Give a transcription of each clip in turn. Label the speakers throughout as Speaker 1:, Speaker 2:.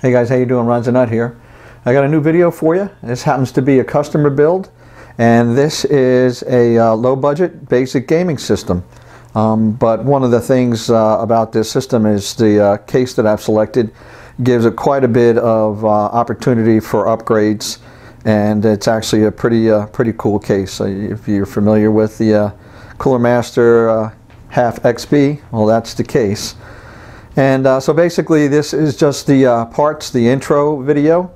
Speaker 1: Hey guys, how you doing? Ron's a Nut here. I got a new video for you. This happens to be a customer build, and this is a low budget basic gaming system. But one of the things about this system is the case that I've selected gives it quite a bit of opportunity for upgrades, and it's actually a pretty cool case. If you're familiar with the Cooler Master HAF XB, well, that's the case. And so basically this is just the parts, the intro video,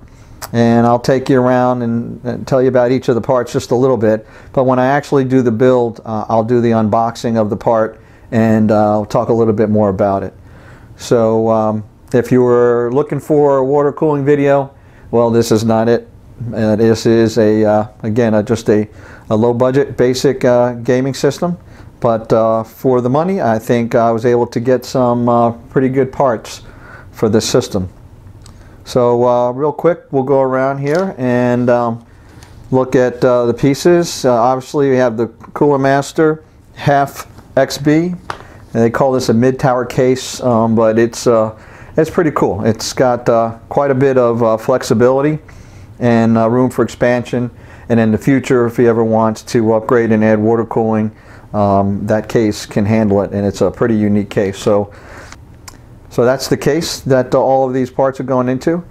Speaker 1: and I'll take you around and tell you about each of the parts just a little bit. But when I actually do the build, I'll do the unboxing of the part, and I'll talk a little bit more about it. So if you were looking for a water cooling video, well, this is not it. This is again just a low budget basic gaming system. But for the money, I think I was able to get some pretty good parts for this system. So real quick, we'll go around here and look at the pieces. Obviously, we have the Cooler Master HAF XB. And they call this a mid-tower case, but it's pretty cool. It's got quite a bit of flexibility and room for expansion. And in the future, if he ever wants to upgrade and add water cooling, that case can handle it, and it's a pretty unique case. So that's the case that all of these parts are going into.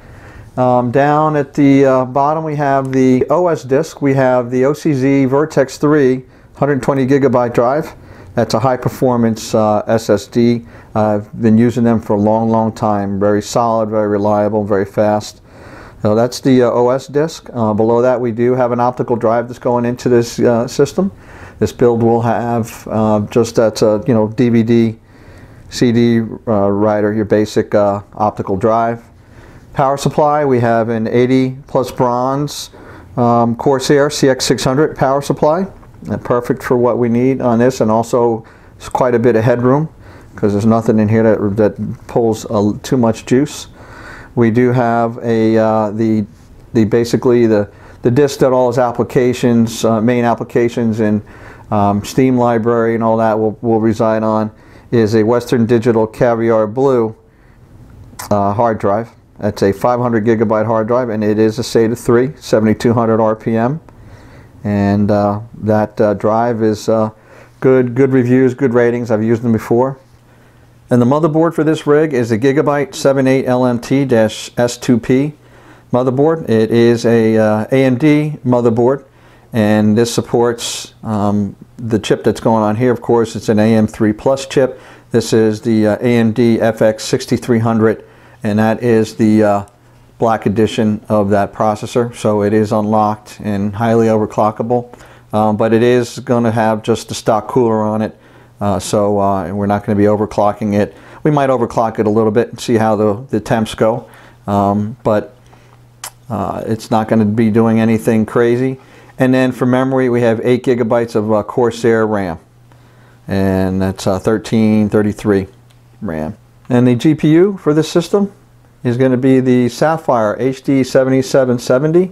Speaker 1: Down at the bottom, we have the OS disk. We have the OCZ Vertex 3 120 gigabyte drive. That's a high performance SSD. I've been using them for a long time. Very solid, very reliable, very fast. So that's the OS disk. Below that, we do have an optical drive that's going into this system. This build will have just that's a DVD, CD writer, your basic optical drive. Power supply, we have an 80 plus bronze Corsair CX-600 power supply. Perfect for what we need on this, and also it's quite a bit of headroom because there's nothing in here that pulls too much juice. We do have a basically the disk that all his applications, main applications and Steam library and all that will reside on, is a Western Digital Caviar Blue hard drive. That's a 500 gigabyte hard drive, and it is a SATA 3, 7200 RPM. And that drive is good reviews, good ratings. I've used them before. And the motherboard for this rig is a Gigabyte 78LMT-S2P motherboard. It is a AMD motherboard, and this supports the chip that's going on here. Of course, it's an AM3 Plus chip. This is the AMD FX-6300, and that is the black edition of that processor. So it is unlocked and highly overclockable, but it is going to have just the stock cooler on it. So we're not going to be overclocking it. We might overclock it a little bit and see how the temps go, but it's not going to be doing anything crazy. And then for memory, we have 8 gigabytes of Corsair RAM, and that's 1333 RAM. And the GPU for this system is going to be the Sapphire HD7770.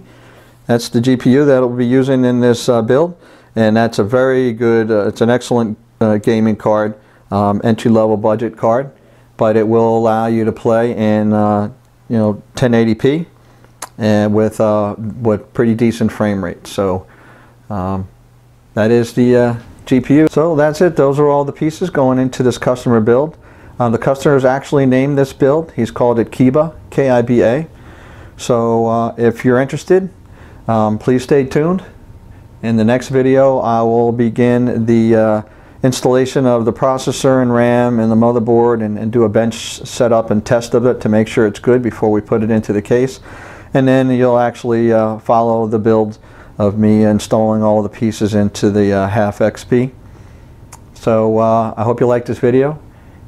Speaker 1: That's the GPU that we'll be using in this build, and that's a very good, it's an excellent gaming card, entry-level budget card, but it will allow you to play in 1080p and with pretty decent frame rate. So that is the GPU. So that's it. Those are all the pieces going into this customer build. The customer has actually named this build. He's called it Kiba, K-I-B-A. So if you're interested, please stay tuned. In the next video, I will begin the installation of the processor and RAM and the motherboard, and do a bench setup and test of it to make sure it's good before we put it into the case. And then you'll actually follow the build of me installing all the pieces into the HAF XB. So I hope you liked this video.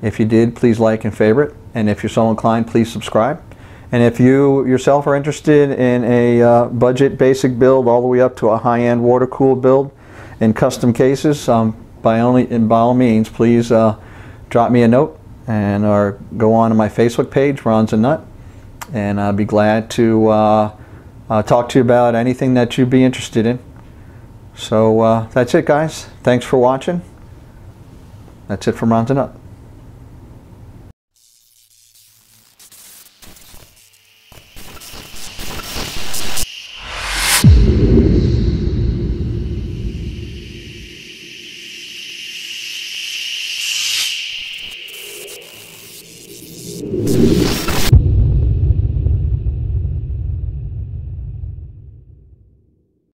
Speaker 1: If you did, please like and favorite, and if you're so inclined, please subscribe. And if you yourself are interested in a budget basic build all the way up to a high-end water-cooled build in custom cases, by all means, please drop me a note or go on to my Facebook page, Ron's a Nut, and I'll be glad to talk to you about anything that you'd be interested in. So that's it, guys. Thanks for watching. That's it from Ron's a Nut.